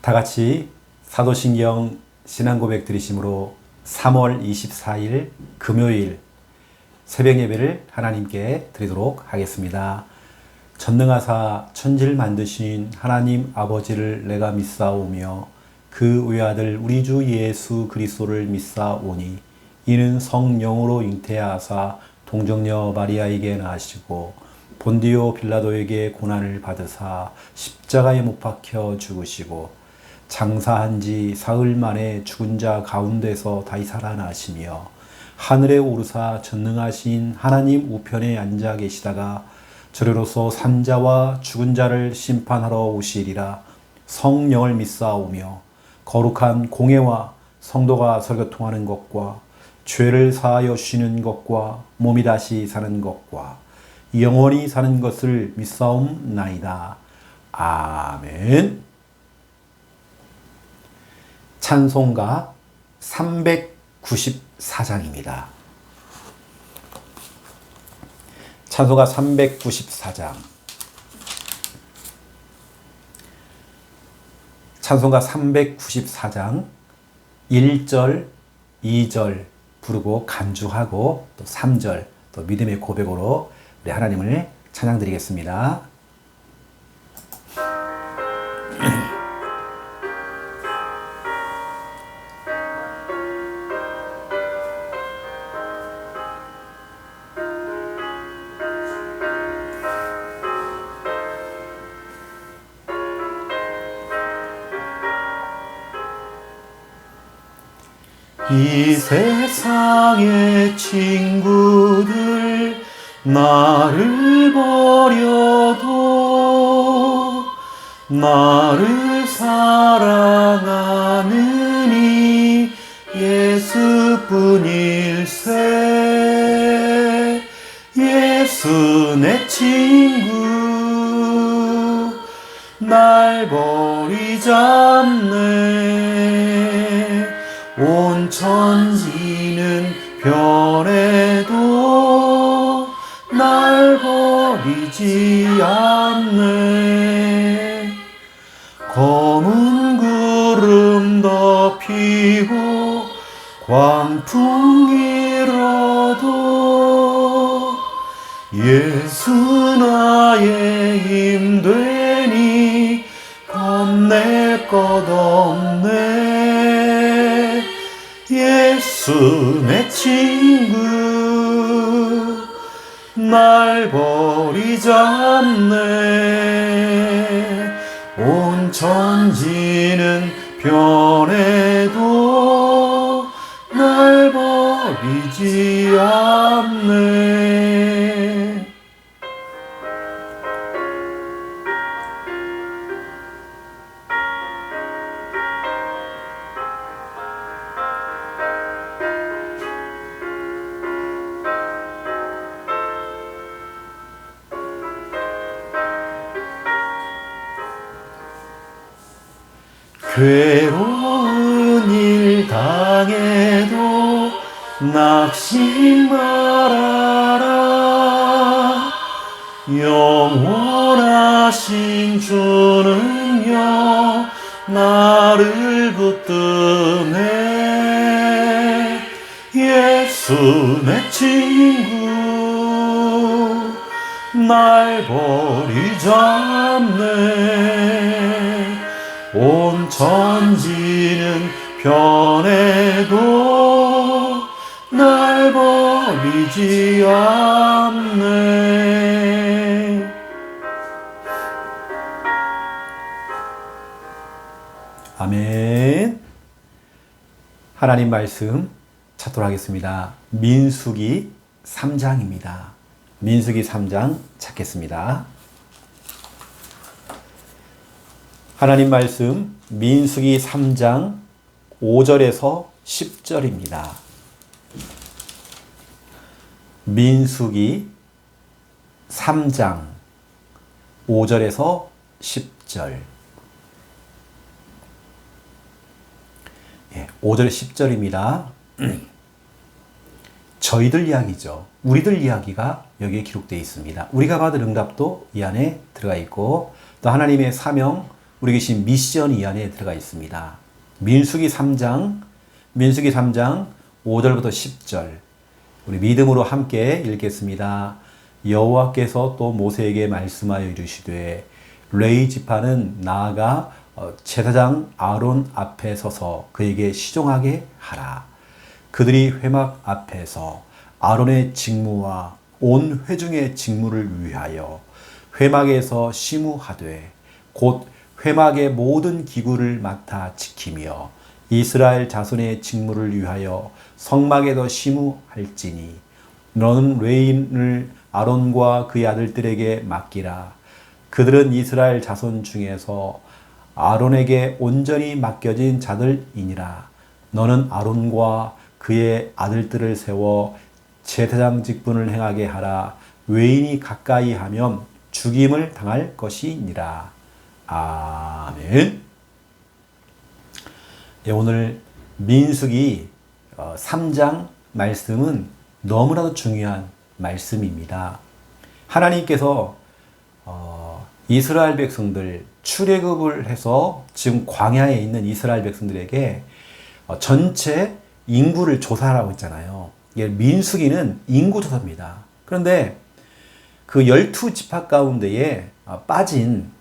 다 같이 사도신경 신앙고백 드리심으로 3월 24일 금요일 새벽 예배를 하나님께 드리도록 하겠습니다. 전능하사 천지를 만드신 하나님 아버지를 내가 믿사오며 그 외아들 우리 주 예수 그리스도를 믿사오니 이는 성령으로 잉태하사 동정녀 마리아에게 나시고 본디오 빌라도에게 고난을 받으사 십자가에 못 박혀 죽으시고 장사한 지 사흘 만에 죽은 자 가운데서 다시 살아나시며 하늘에 오르사 전능하신 하나님 우편에 앉아 계시다가 저리로서 산자와 죽은 자를 심판하러 오시리라. 성령을 믿사오며 거룩한 공회와 성도가 설교통하는 것과 죄를 사하여 쉬는 것과 몸이 다시 사는 것과 영원히 사는 것을 믿사옵나이다. 아멘. 찬송가 394장입니다. 찬송가 394장. 찬송가 394장 1절, 2절 부르고 간주하고 또 3절 또 믿음의 고백으로 우리 하나님을 찬양드리겠습니다. 이 세상의 친구들 나를 버려도 나를 사랑하는 이 예수뿐일세. 예수 내 친구 날 버리지 않네. 온 천지는 변해도 날 버리지 않네. 검은 구름 덮이고 광풍 일어도 예수 나의 힘 되니 겁낼 것 없네. 예수 내 친구 날 버리지 않네. 온 천지는 변해도 날 버리지 않네. 괴로운 일 당해도 낙심 말아라. 영원하신 주는요 나를 붙드네. 예수 내 친구 날 버리지 않네. 온 천지는 변해도 날 버리지 않네. 아멘. 하나님 말씀 찾도록 하겠습니다. 민수기 3장입니다. 민수기 3장 찾겠습니다. 하나님 말씀 민수기 3장 5절에서 10절입니다. 민수기 3장 5절에서 10절. 5절 10절입니다. 저희들 이야기죠. 우리들 이야기가 여기에 기록되어 있습니다. 우리가 받을 응답도 이 안에 들어가 있고 또 하나님의 사명, 우리 계신 미션이 이 안에 들어가 있습니다. 민수기 3장 5절부터 10절 우리 믿음으로 함께 읽겠습니다. 여호와께서 또 모세에게 말씀하여 이르시되 레위 지파는 나아가 제사장 아론 앞에 서서 그에게 시종하게 하라. 그들이 회막 앞에서 아론의 직무와 온 회중의 직무를 위하여 회막에서 시무하되 곧 회막의 모든 기구를 맡아 지키며 이스라엘 자손의 직무를 위하여 성막에서 시무할지니 너는 레위인을 아론과 그의 아들들에게 맡기라. 그들은 이스라엘 자손 중에서 아론에게 온전히 맡겨진 자들이니라. 너는 아론과 그의 아들들을 세워 제사장 직분을 행하게 하라. 외인이 가까이 하면 죽임을 당할 것이니라. 아멘. 네, 오늘 민수기 3장 말씀은 너무나도 중요한 말씀입니다. 하나님께서 이스라엘 백성들 출애굽을 해서 지금 광야에 있는 이스라엘 백성들에게 전체 인구를 조사하라고 했잖아요. 민수기는 인구 조사입니다. 그런데 그 12지파 가운데에 빠진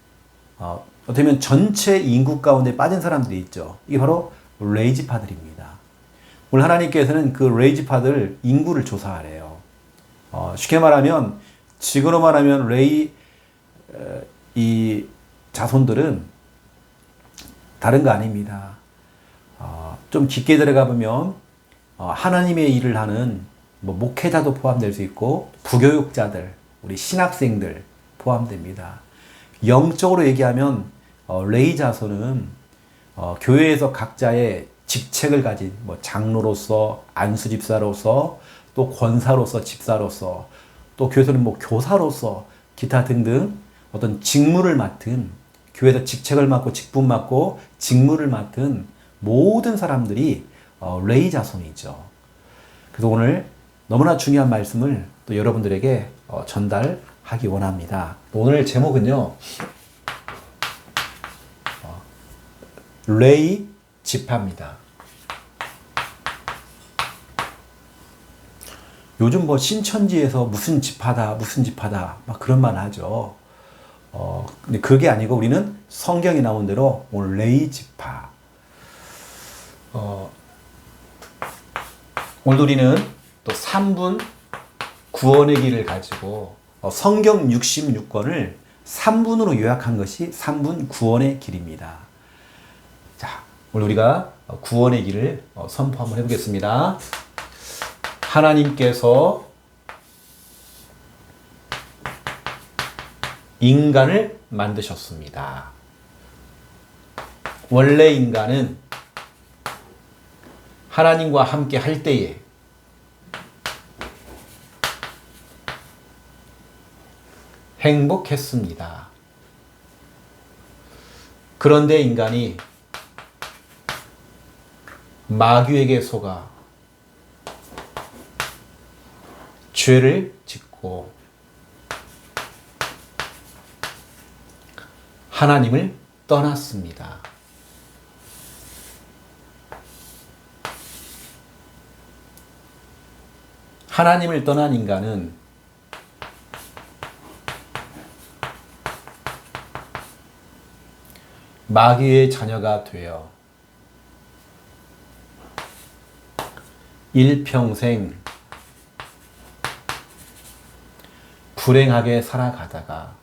어떻게 보면 전체 인구 가운데 빠진 사람들이 있죠. 이게 바로 레위 지파들입니다. 오늘 하나님께서는 그 레위 지파들 인구를 조사하래요. 쉽게 말하면 지금으로 말하면 레위 이 자손들은 다른 거 아닙니다. 좀 깊게 들어가 보면 하나님의 일을 하는 목회자도 포함될 수 있고 부교육자들, 우리 신학생들 포함됩니다. 영적으로 얘기하면 레위 자손은 교회에서 각자의 직책을 가진 장로로서, 안수집사로서, 또 권사로서, 집사로서, 또 교회에서는 교사로서 기타 등등 어떤 직무를 맡은, 교회에서 직책을 맡고 직분 맡고 직무를 맡은 모든 사람들이 레위 자손이죠. 그래서 오늘 너무나 중요한 말씀을 또 여러분들에게 전달하기 원합니다. 오늘 제목은요, 레위 지파입니다. 요즘 신천지에서 무슨 지파다 막 그런 말 하죠. 근데 그게 아니고 우리는 성경이 나온 대로 오늘 레위 지파. 오늘 우리는 또 3분 구원의 길을 가지고 성경 66권을 3분으로 요약한 것이 3분 구원의 길입니다. 자, 오늘 우리가 구원의 길을 선포 한번 해보겠습니다. 하나님께서 인간을 만드셨습니다. 원래 인간은 하나님과 함께 할 때에 행복했습니다. 그런데 인간이 마귀에게 속아 죄를 짓고 하나님을 떠났습니다. 하나님을 떠난 인간은 마귀의 자녀가 되어 일평생 불행하게 살아가다가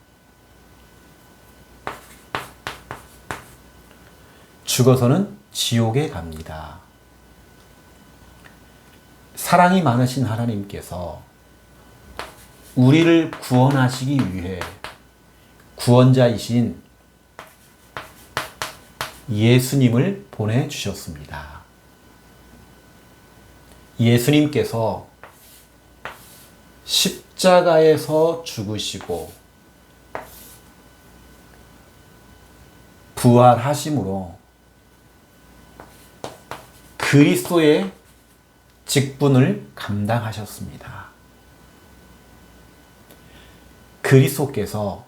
죽어서는 지옥에 갑니다. 사랑이 많으신 하나님께서 우리를 구원하시기 위해 구원자이신 예수님을 보내주셨습니다. 예수님께서 십자가에서 죽으시고 부활하심으로 그리스도의 직분을 감당하셨습니다. 그리스도께서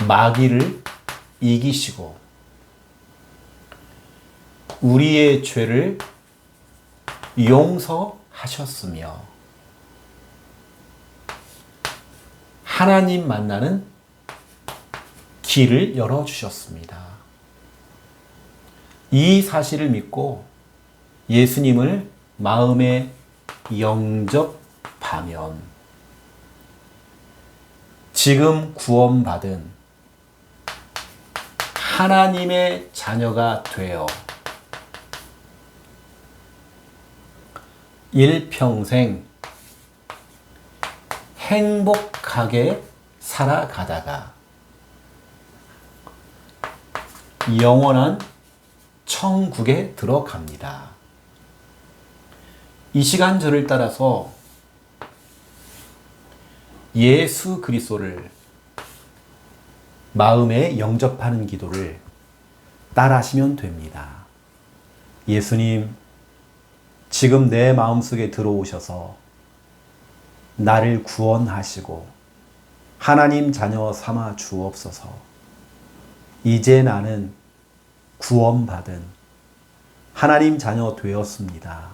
마귀를 이기시고 우리의 죄를 용서하셨으며 하나님 만나는 길을 열어주셨습니다. 이 사실을 믿고 예수님을 마음에 영접하면 지금 구원받은 하나님의 자녀가 되어 일평생 행복하게 살아가다가 영원한 천국에 들어갑니다. 이 시간 저를 따라서 예수 그리스도를 마음에 영접하는 기도를 따라하시면 됩니다. 예수님, 지금 내 마음속에 들어오셔서 나를 구원하시고 하나님 자녀 삼아 주옵소서. 이제 나는 구원받은 하나님 자녀 되었습니다.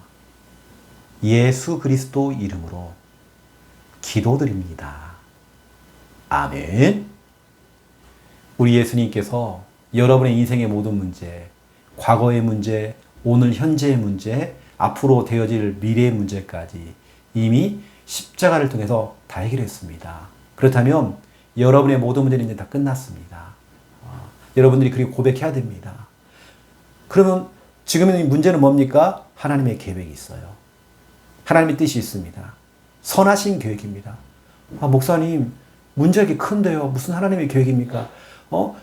예수 그리스도 이름으로 기도드립니다. 아멘. 우리 예수님께서 여러분의 인생의 모든 문제, 과거의 문제, 오늘 현재의 문제, 앞으로 되어질 미래의 문제까지 이미 십자가를 통해서 다 해결했습니다. 그렇다면 여러분의 모든 문제는 이제 다 끝났습니다. 여러분들이 그렇게 고백해야 됩니다. 그러면 지금의 문제는 뭡니까? 하나님의 계획이 있어요. 하나님의 뜻이 있습니다. 선하신 계획입니다. 목사님, 문제가 이렇게 큰데요. 무슨 하나님의 계획입니까?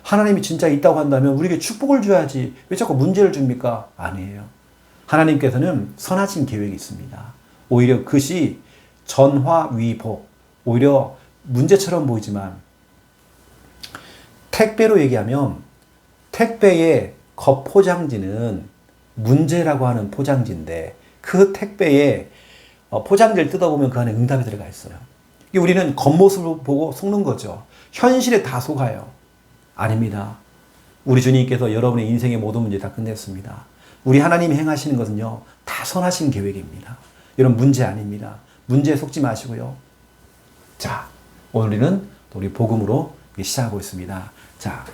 하나님이 진짜 있다고 한다면 우리에게 축복을 줘야지. 왜 자꾸 문제를 줍니까? 아니에요. 하나님께서는 선하신 계획이 있습니다. 오히려 그것이 전화위복, 오히려 문제처럼 보이지만 택배로 얘기하면 택배의 겉포장지는 문제라고 하는 포장지인데 그 택배에 포장지를 뜯어보면 그 안에 응답이 들어가 있어요. 우리는 겉모습을 보고 속는 거죠. 현실에 다 속아요. 아닙니다. 우리 주님께서 여러분의 인생의 모든 문제 다 끝냈습니다. 우리 하나님이 행하시는 것은요, 다 선하신 계획입니다. 여러분, 문제 아닙니다. 문제에 속지 마시고요. 자, 오늘은 우리 복음으로 시작하고 있습니다. 자,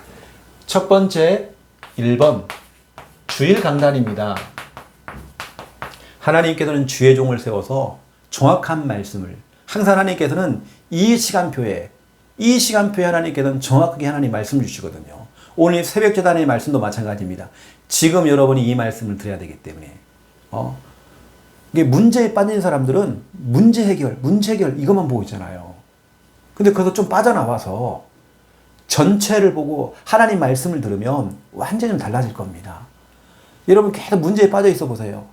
첫 번째 1번 주일 강단입니다. 하나님께서는 주의 종을 세워서 정확한 말씀을 항상 하나님께서는 이 시간표에 하나님께서는 정확하게 하나님 말씀을 주시거든요. 오늘 새벽제단의 말씀도 마찬가지입니다. 지금 여러분이 이 말씀을 드려야 되기 때문에 이게 문제에 빠진 사람들은 문제 해결 이것만 보고 있잖아요. 근데 거기서 좀 빠져나와서 전체를 보고 하나님 말씀을 들으면 완전히 좀 달라질 겁니다. 여러분 계속 문제에 빠져 있어 보세요.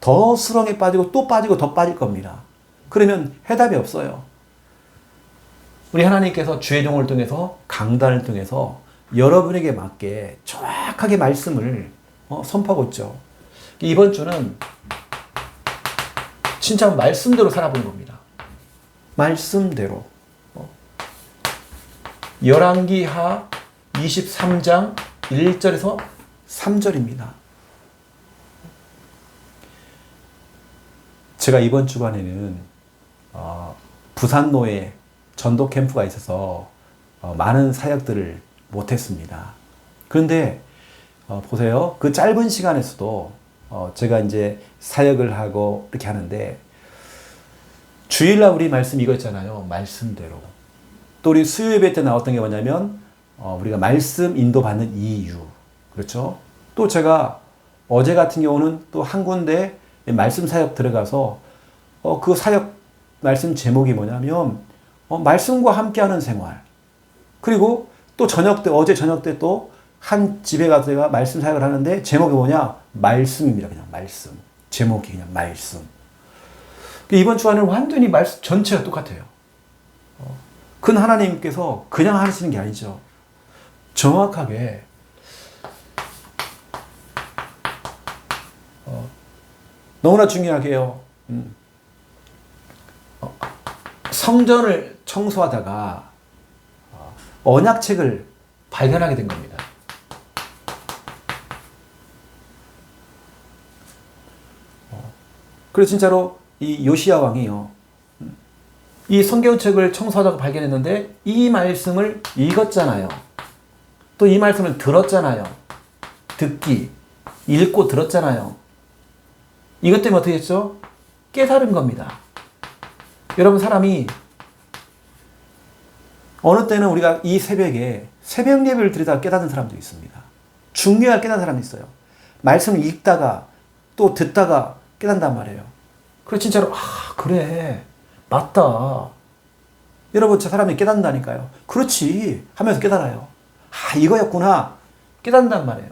더 수렁에 빠지고 또 빠지고 더 빠질 겁니다. 그러면 해답이 없어요. 우리 하나님께서 주의 종을 통해서 강단을 통해서 여러분에게 맞게 정확하게 말씀을 선포하고 있죠. 이번 주는 진짜 말씀대로 살아보는 겁니다. 말씀대로. 열왕기하 23장 1절에서 3절입니다. 제가 이번 주간에는 부산노에 전도 캠프가 있어서 많은 사역들을 못했습니다. 그런데 보세요. 그 짧은 시간에서도 제가 이제 사역을 하고 이렇게 하는데 주일날 우리 말씀 이거 있잖아요. 말씀대로. 또 우리 수요 예배 때 나왔던 게 뭐냐면 우리가 말씀 인도받는 이유. 그렇죠? 또 제가 어제 같은 경우는 또 한 군데 말씀 사역 들어가서 그 사역 말씀 제목이 뭐냐면 말씀과 함께하는 생활. 그리고 또 어제 저녁 때 또 한 집에 가서 제가 말씀 사역을 하는데 제목이 뭐냐? 말씀입니다. 그냥 말씀. 제목이 그냥 말씀. 이번 주간은 완전히 말씀 전체가 똑같아요. 큰 하나님께서 그냥 하시는 게 아니죠. 정확하게 너무나 중요하게요. 성전을 청소하다가 언약책을 발견하게 된 겁니다. 그래서 진짜로 이 요시야 왕이요. 이 성경책을 청소하다가 발견했는데 이 말씀을 읽었잖아요. 또 이 말씀을 들었잖아요. 듣기, 읽고 들었잖아요. 이것 때문에 어떻게 했죠? 깨달은 겁니다. 여러분, 사람이 어느 때는 우리가 이 새벽에 새벽 예배를 드리다가 깨닫는 사람도 있습니다. 중요하게 깨닫는 사람이 있어요. 말씀을 읽다가 또 듣다가 깨닫는단 말이에요. 그래, 진짜로, 그래. 맞다. 여러분, 저 사람이 깨닫는다니까요. 그렇지. 하면서 깨달아요. 이거였구나. 깨닫는단 말이에요.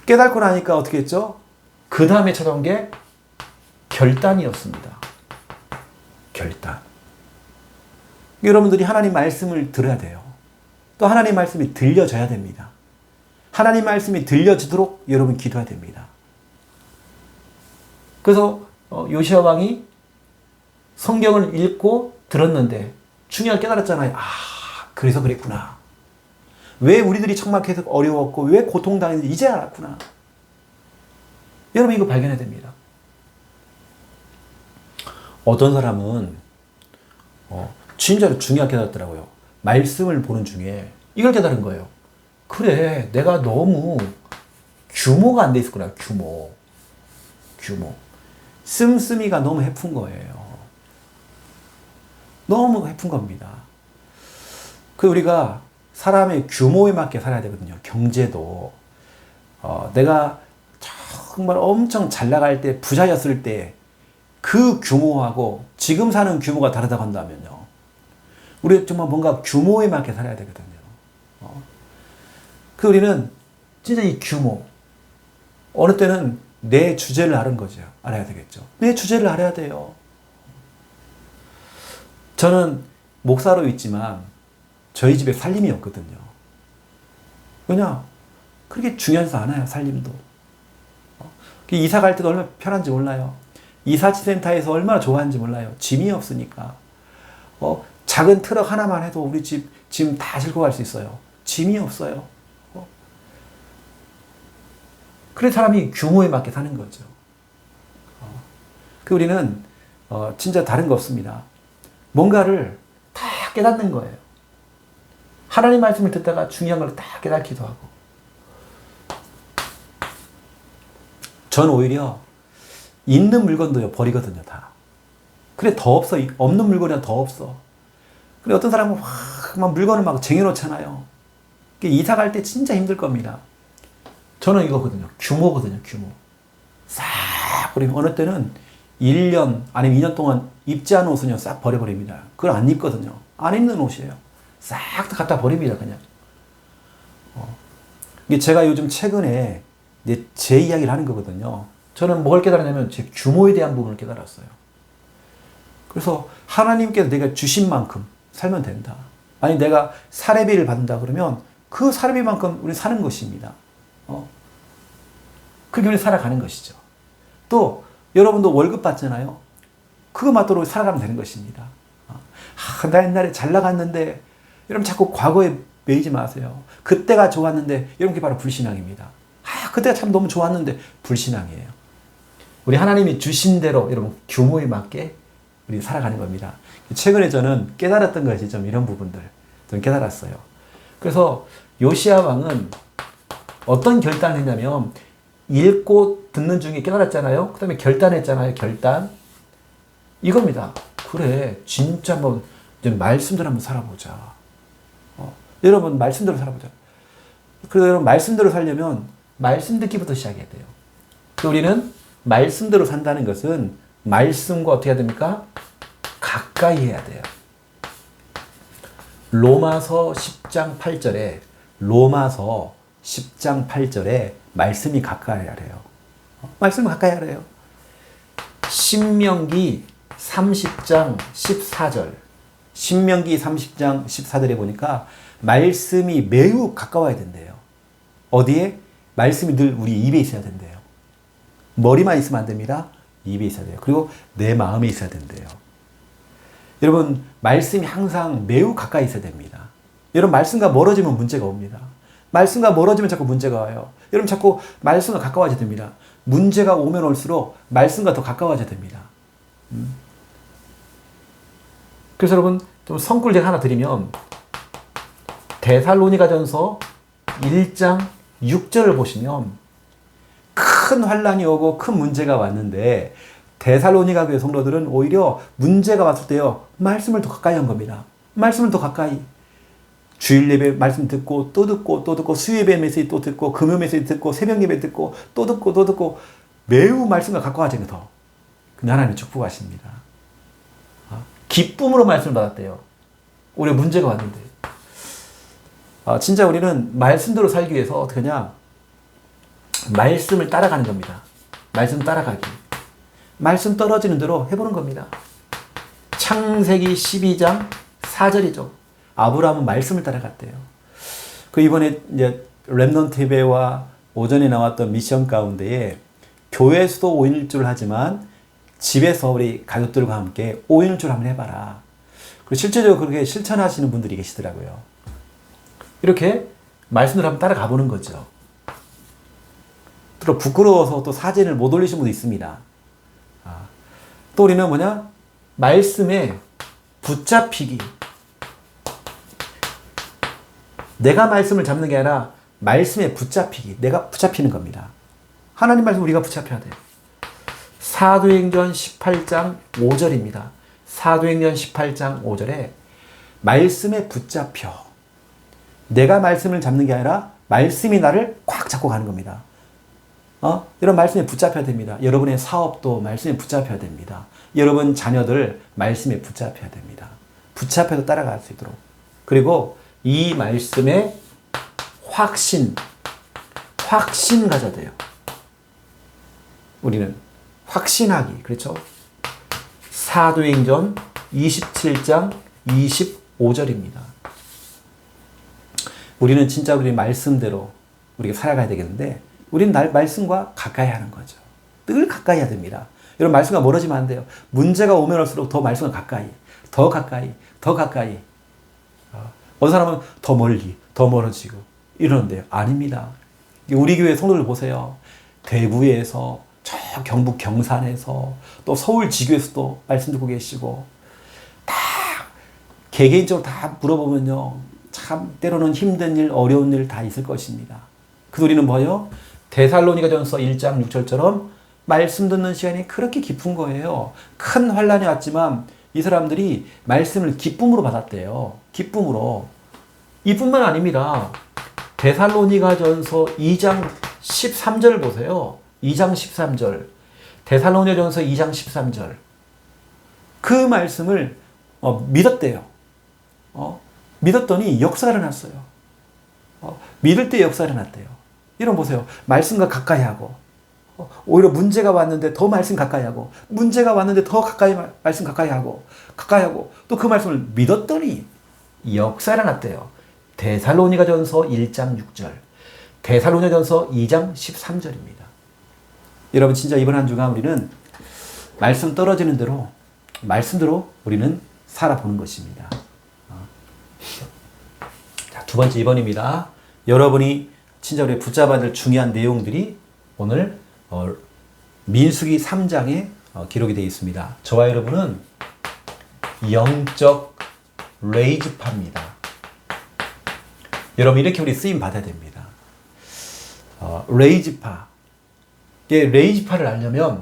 깨닫고 나니까 어떻게 했죠? 그 다음에 찾아온 게 결단이었습니다. 결단. 여러분들이 하나님 말씀을 들어야 돼요. 또 하나님 말씀이 들려져야 됩니다. 하나님 말씀이 들려지도록 여러분 기도해야 됩니다. 그래서 요시야 왕이 성경을 읽고 들었는데 중요하게 깨달았잖아요. 그래서 그랬구나. 왜 우리들이 정말 계속 어려웠고 왜 고통당했는지 이제 알았구나. 여러분, 이거 발견해야 됩니다. 어떤 사람은 진짜로 중요하게 깨달았더라고요. 말씀을 보는 중에 이걸 깨달은 거예요. 그래, 내가 너무 규모가 안 돼 있었구나. 규모. 씀씀이가 너무 해픈 거예요. 너무 해픈 겁니다. 우리가 사람의 규모에 맞게 살아야 되거든요. 경제도. 내가 정말 엄청 잘 나갈 때, 부자였을 때 그 규모하고 지금 사는 규모가 다르다고 한다면요. 우리 정말 뭔가 규모에 맞게 살아야 되거든요. 우리는 진짜 이 규모. 어느 때는 내 주제를 아는 거죠. 알아야 되겠죠. 내 주제를 알아야 돼요. 저는 목사로 있지만 저희 집에 살림이 없거든요. 왜냐? 그렇게 중요하지 않아요, 살림도. 이사 갈 때도 얼마나 편한지 몰라요. 이사치센터에서 얼마나 좋아하는지 몰라요. 짐이 없으니까. 작은 트럭 하나만 해도 우리 짐 다 싣고 갈 수 있어요. 짐이 없어요. 그래서 사람이 규모에 맞게 사는 거죠. 우리는 진짜 다른 거 없습니다. 뭔가를 다 깨닫는 거예요. 하나님 말씀을 듣다가 중요한 걸 다 깨닫기도 하고. 저는 오히려 있는 물건도 버리거든요, 다. 그래, 더 없어. 없는 물건이 더 없어. 그래, 어떤 사람은 막 물건을 막 쟁여놓잖아요. 이사 갈 때 진짜 힘들 겁니다. 저는 이거거든요. 규모거든요, 규모. 싹 버리면, 어느 때는 1년, 아니면 2년 동안 입지 않은 옷은요, 싹 버려버립니다. 그걸 안 입거든요. 안 입는 옷이에요. 싹 다 갖다 버립니다, 그냥. 제가 요즘 최근에 제 이야기를 하는 거거든요. 저는 뭘 깨달았냐면 제 규모에 대한 부분을 깨달았어요. 그래서 하나님께서 내가 주신 만큼 살면 된다. 아니, 내가 사례비를 받는다 그러면 그 사례비만큼 우리 사는 것입니다. 그렇게 우리 살아가는 것이죠. 또 여러분도 월급 받잖아요. 그거 맞도록 살아가면 되는 것입니다. 나 옛날에 잘 나갔는데, 여러분 자꾸 과거에 매이지 마세요. 그때가 좋았는데, 여러분 그게 바로 불신앙입니다. 그때가 참 너무 좋았는데 불신앙이에요. 우리 하나님이 주신 대로 여러분 규모에 맞게 우리 살아가는 겁니다. 최근에 저는 깨달았던 것이 좀 이런 부분들 좀 깨달았어요. 그래서 요시야 왕은 어떤 결단을 했냐면 읽고 듣는 중에 깨달았잖아요. 그 다음에 결단했잖아요. 결단. 이겁니다. 그래, 진짜 한번 말씀대로 한번 살아보자. 여러분 말씀대로 살아보자. 그래서 여러분 말씀대로 살려면 말씀 듣기부터 시작해야 돼요. 우리는 말씀대로 산다는 것은 말씀과 어떻게 해야 됩니까? 가까이 해야 돼요. 로마서 10장 8절에 말씀이 가까이 하래요. 말씀을 가까이 하래요. 신명기 30장 14절에 보니까 말씀이 매우 가까워야 된대요. 어디에? 말씀이 늘 우리 입에 있어야 된대요. 머리만 있으면 안 됩니다. 입에 있어야 돼요. 그리고 내 마음에 있어야 된대요. 여러분, 말씀이 항상 매우 가까이 있어야 됩니다. 여러분, 말씀과 멀어지면 문제가 옵니다. 말씀과 멀어지면 자꾸 문제가 와요. 여러분, 자꾸 말씀과 가까워져야 됩니다. 문제가 오면 올수록 말씀과 더 가까워져야 됩니다. 그래서 여러분 좀 성꿀 하나 드리면 데살로니가전서 1장 6절을 보시면 큰 환란이 오고 큰 문제가 왔는데 데살로니가 교회 성도들은 오히려 문제가 왔을 때요 말씀을 더 가까이 한 겁니다. 말씀을 더 가까이. 주일 예배 말씀 듣고 또 듣고 또 듣고 수요 예배 메시지 또 듣고 금요 메시지 듣고 새벽 예배 듣고 또 듣고 또 듣고 매우 말씀과 가까워지는 더. 근데 하나님이 축복하십니다. 기쁨으로 말씀을 받았대요. 우리가 문제가 왔는데. 진짜 우리는 말씀대로 살기 위해서 어떻게 하냐? 말씀을 따라가는 겁니다. 말씀 따라가기. 말씀 떨어지는 대로 해보는 겁니다. 창세기 12장 4절이죠. 아브라함은 말씀을 따라갔대요. 그 이번에 이제 렘넌트 예배와 오전에 나왔던 미션 가운데에 교회에서도 5일주를 하지만 집에서 우리 가족들과 함께 5일주를 한번 해봐라. 그리고 실제적으로 그렇게 실천하시는 분들이 계시더라고요. 이렇게 말씀을 한번 따라가 보는 거죠. 또 부끄러워서 또 사진을 못 올리신 분도 있습니다. 또 우리는 뭐냐? 말씀에 붙잡히기. 내가 말씀을 잡는 게 아니라 말씀에 붙잡히기. 내가 붙잡히는 겁니다. 하나님 말씀 우리가 붙잡혀야 돼요. 사도행전 18장 5절입니다. 사도행전 18장 5절에 말씀에 붙잡혀. 내가 말씀을 잡는 게 아니라 말씀이 나를 꽉 잡고 가는 겁니다. 이런 말씀에 붙잡혀야 됩니다. 여러분의 사업도 말씀에 붙잡혀야 됩니다. 여러분 자녀들 말씀에 붙잡혀야 됩니다. 붙잡혀서 따라갈 수 있도록. 그리고 이 말씀에 확신 가져야 돼요. 우리는 확신하기. 그렇죠? 사도행전 27장 25절입니다. 우리는 진짜 우리 말씀대로 우리가 살아가야 되겠는데 우리는 말씀과 가까이 하는 거죠. 늘 가까이 해야 됩니다. 여러분 말씀과 멀어지면 안 돼요. 문제가 오면 올수록 더 말씀과 가까이, 더 가까이, 더 가까이. 어떤 사람은 더 멀리, 더 멀어지고 이러는데요. 아닙니다. 우리 교회 성도들 보세요. 대구에서 저 경북 경산에서 또 서울 지교에서도 말씀 듣고 계시고 다 개개인적으로 다 물어보면요. 참 때로는 힘든 일, 어려운 일 다 있을 것입니다. 그 우리는 뭐요? 데살로니가전서 1장 6절처럼 말씀 듣는 시간이 그렇게 깊은 거예요. 큰 환란이 왔지만 이 사람들이 말씀을 기쁨으로 받았대요. 기쁨으로. 이뿐만 아닙니다. 데살로니가전서 2장 13절 보세요. 2장 13절. 데살로니가전서 2장 13절. 그 말씀을 믿었대요. 믿었더니 역사가 일어났어요. 믿을 때 역사가 일어났대요. 이런 보세요. 말씀과 가까이 하고 오히려 문제가 왔는데 더 말씀 가까이 하고 문제가 왔는데 더 가까이 말씀 가까이 하고 또 그 말씀을 믿었더니 역사가 일어났대요. 데살로니가전서 1장 6절. 데살로니가전서 2장 13절입니다. 여러분 진짜 이번 한 주간 우리는 말씀 떨어지는 대로 말씀대로 우리는 살아보는 것입니다. 자, 두 번째 2번입니다. 여러분이 진짜 우리 붙잡아야 될 중요한 내용들이 오늘 민수기 3장에 기록이 되어 있습니다. 저와 여러분은 영적 레이즈파입니다. 여러분 이렇게 우리 쓰임 받아야 됩니다. 레이즈파. 레이즈파를 알려면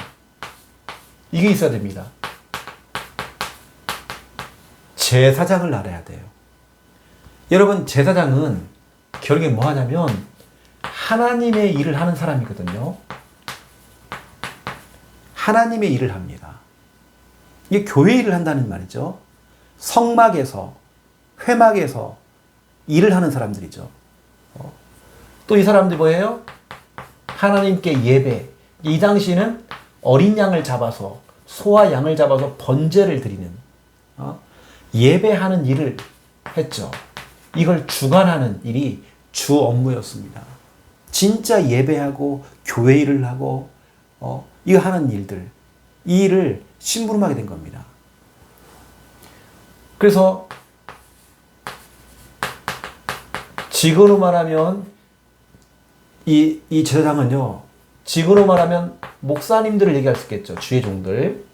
이게 있어야 됩니다. 제사장을 알아야 돼요. 여러분 제사장은 결국에 뭐 하냐면 하나님의 일을 하는 사람이거든요. 하나님의 일을 합니다. 이게 교회 일을 한다는 말이죠. 성막에서, 회막에서 일을 하는 사람들이죠. 또 이 사람들이 뭐예요? 하나님께 예배. 이 당시에는 어린 양을 잡아서, 소와 양을 잡아서 번제를 드리는, 예배하는 일을 했죠. 이걸 주관하는 일이 주 업무였습니다. 진짜 예배하고 교회 일을 하고 이거 하는 일들, 이 일을 심부름하게 된 겁니다. 그래서 지금으로 말하면 이 제사장은요 지금으로 말하면 목사님들을 얘기할 수 있겠죠. 주의 종들.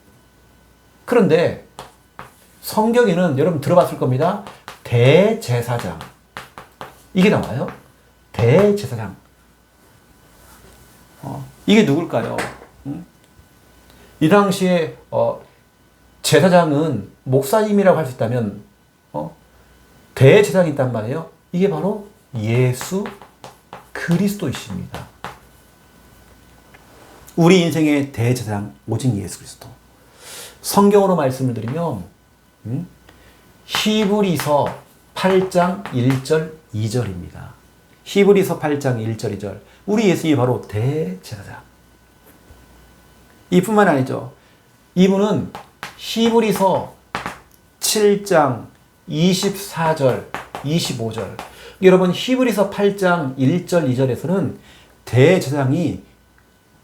그런데 성경에는 여러분 들어봤을 겁니다. 대제사장. 이게 나와요. 대제사장. 이게 누굴까요? 이 당시에 제사장은 목사님이라고 할 수 있다면 대제사장이 있단 말이에요. 이게 바로 예수 그리스도이십니다. 우리 인생의 대제사장 오직 예수 그리스도. 성경으로 말씀을 드리면 히브리서 8장 1절 2절입니다. 히브리서 8장 1절 2절. 우리 예수님이 바로 대제사장. 이뿐만 아니죠. 이분은 히브리서 7장 24절 25절. 여러분 히브리서 8장 1절 2절에서는 대제사장이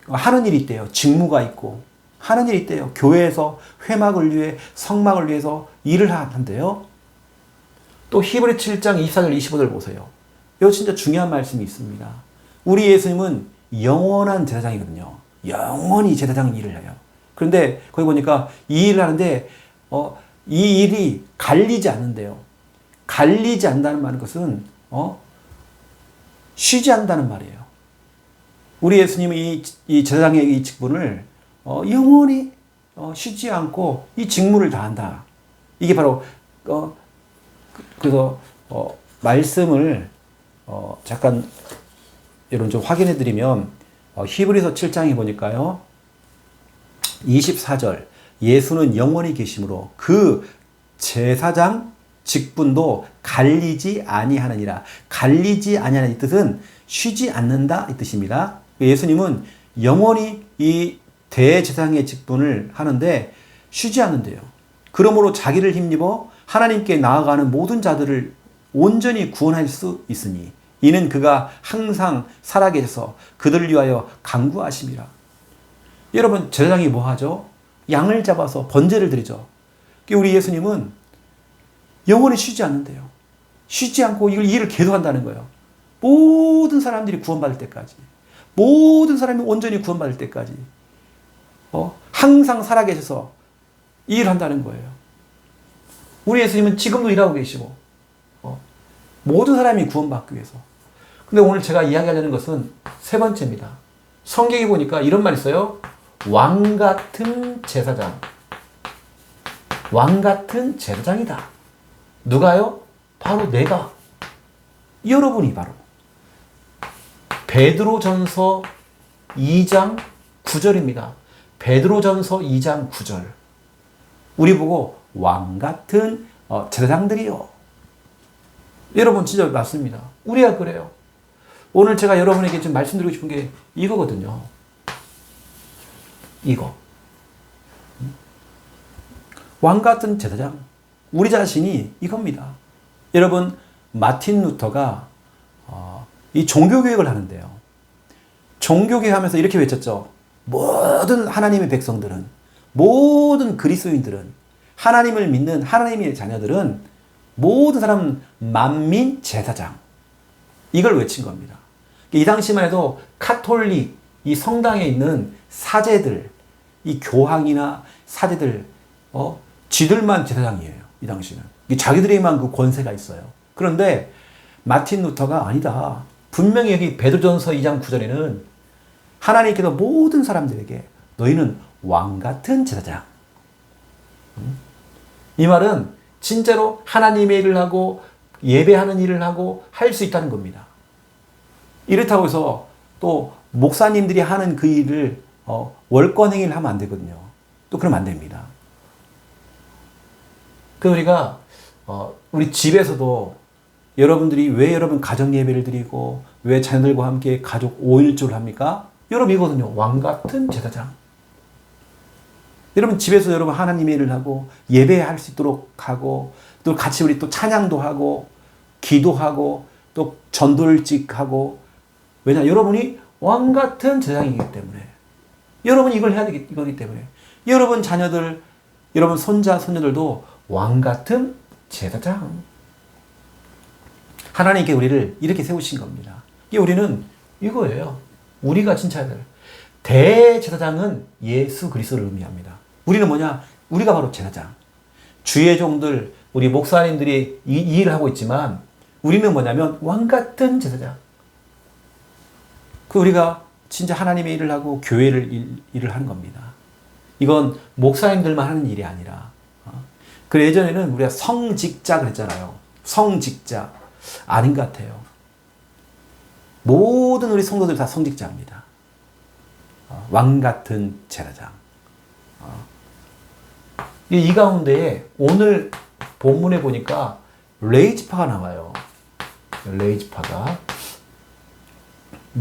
하는 일이 있대요. 직무가 있고 하는 일이 있대요. 교회에서 회막을 위해 성막을 위해서 일을 한대요. 또 히브리 7장 24절 25절 보세요. 이거 진짜 중요한 말씀이 있습니다. 우리 예수님은 영원한 제사장이거든요. 영원히 제사장 일을 해요. 그런데 거기 보니까 이 일을 하는데 이 일이 갈리지 않는데요. 갈리지 않는다는 말은 것은 쉬지 않는다는 말이에요. 우리 예수님은 이 제사장의 이 직분을 영원히 쉬지 않고 이 직무를 다한다. 이게 바로 그래서 말씀을 잠깐 여러분 좀 확인해 드리면 히브리서 7장에 보니까요. 24절 예수는 영원히 계심으로 그 제사장 직분도 갈리지 아니하느니라. 갈리지 아니하는 이 뜻은 쉬지 않는다 이 뜻입니다. 예수님은 영원히 이 대제사장의 직분을 하는데 쉬지 않는데요. 그러므로 자기를 힘입어 하나님께 나아가는 모든 자들을 온전히 구원할 수 있으니 이는 그가 항상 살아계셔서 그들을 위하여 간구하심이라. 여러분 제사장이 뭐 하죠? 양을 잡아서 번제를 드리죠. 우리 예수님은 영원히 쉬지 않는데요. 쉬지 않고 이걸 일을 계속한다는 거예요. 모든 사람들이 구원받을 때까지, 모든 사람이 온전히 구원받을 때까지 항상 살아계셔서 일을 한다는 거예요. 우리 예수님은 지금도 일하고 계시고 모든 사람이 구원받기 위해서. 근데 오늘 제가 이야기하려는 것은 세 번째입니다. 성경에 보니까 이런 말이 있어요. 왕 같은 제사장. 왕 같은 제사장이다. 누가요? 바로 내가. 여러분이 바로. 베드로전서 2장 9절입니다. 베드로전서 2장 9절. 우리 보고 왕 같은 제사장들이요. 여러분 진짜 맞습니다. 우리가 그래요. 오늘 제가 여러분에게 좀 말씀드리고 싶은 게 이거거든요. 이거. 왕 같은 제사장. 우리 자신이 이겁니다. 여러분 마틴 루터가 이 종교개혁을 하는데요. 종교개혁하면서 이렇게 외쳤죠. 모든 하나님의 백성들은, 모든 그리스도인들은, 하나님을 믿는 하나님의 자녀들은 모든 사람 만민 제사장. 이걸 외친 겁니다. 이 당시만 해도 카톨릭, 이 성당에 있는 사제들, 이 교황이나 사제들, 쥐들만 제사장이에요. 이 당시는. 자기들에게만 그 권세가 있어요. 그런데 마틴 루터가 아니다. 분명히 여기 베드로전서 2장 9절에는 하나님께서 모든 사람들에게 너희는 왕 같은 제사장. 이 말은 진짜로 하나님의 일을 하고 예배하는 일을 하고 할 수 있다는 겁니다. 이렇다고 해서 또 목사님들이 하는 그 일을 월권행위를 하면 안 되거든요. 또 그러면 안 됩니다. 그 우리가 우리 집에서도 여러분들이 왜 여러분 가정 예배를 드리고 왜 자녀들과 함께 가족 5일조를 합니까? 여러분 이거거든요. 왕 같은 제사장. 여러분 집에서 여러분 하나님의 일을 하고 예배할 수 있도록 하고 또 같이 우리 또 찬양도 하고 기도하고 또 전도를 찍하고 왜냐 여러분이 왕 같은 제사장이기 때문에 여러분이 이걸 해야 되기 이거기 때문에 여러분 자녀들 여러분 손자 손녀들도 왕 같은 제사장. 하나님께 우리를 이렇게 세우신 겁니다. 이게 우리는 이거예요. 우리가 진짜 해야 될. 대제사장은 예수 그리스도를 의미합니다. 우리는 뭐냐? 우리가 바로 제사장. 주의 종들, 우리 목사님들이 이 일을 하고 있지만 우리는 뭐냐면 왕 같은 제사장. 우리가 진짜 하나님의 일을 하고 교회를 일을 하는 겁니다. 이건 목사님들만 하는 일이 아니라. 그래 예전에는 우리가 성직자 그랬잖아요. 성직자. 아닌 것 같아요. 모든 우리 성도들 다 성직자입니다. 왕 같은 제사장. 이 가운데에 오늘 본문에 보니까 레위지파가 나와요. 레위지파가